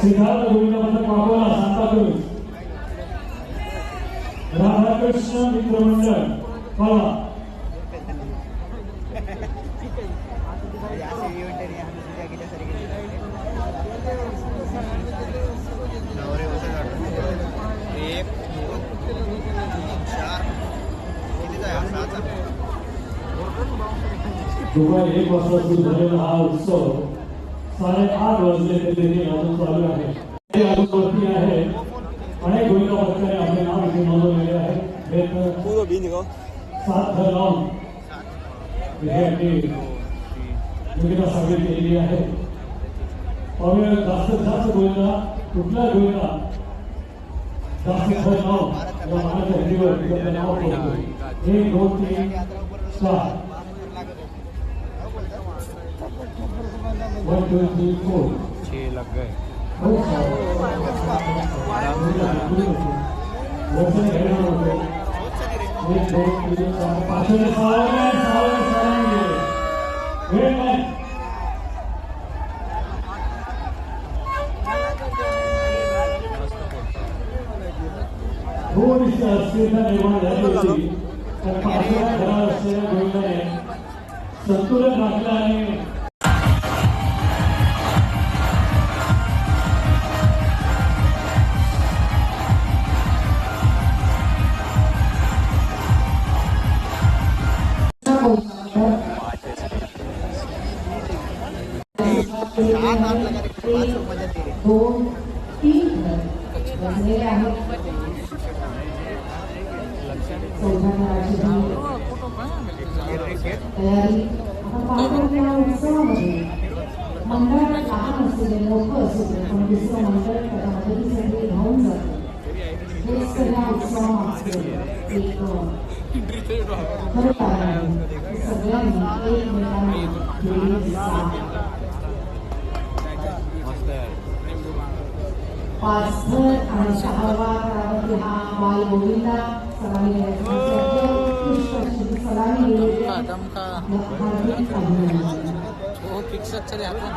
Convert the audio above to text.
सिद्धार्थ गोविंद काकोला सांताक्रूज, राधाकृष्ण मित्रमंडळ पळा, दुपारी 1 वाजता सुरू झालेला हा उत्सव 8:30 वाजले तरी अजून चालू आहे. हे अजूनवरती आहे. अनेक गोविंद भक्तांनी आपले नाव इथे नोंदवलेले आहे. 7 घर लावून विद्यार्थी योगिता साजरी केलेली आहे. पाहूया जास्तीत जास्त गोविंदा कुठला गोविंदा जास्त घर नाव या मानाच्या हिंदीवर त्याचं नाव पडतो. 1 2 3 4 1 2 3 4 6 लग गए. थोडीशी अस्थिरता निर्माण झाली होती. तर पाचव्या घरात असलेल्या गोविंदाने संतुलन राखलं आणि मंडळ लहान असू दे मोठं असू दे पण दुसरं मंडळ त्याच्या मदतीसाठी धावून जातं. हे सगळ्या उत्सवामागचं एक खरं कारण आहे. सगळ्यांनी एकमेकांना जोडून पाचघर आणि 6वा काळामध्ये हा बाल गोविंदा सलामी उत्कृष्ट सलामी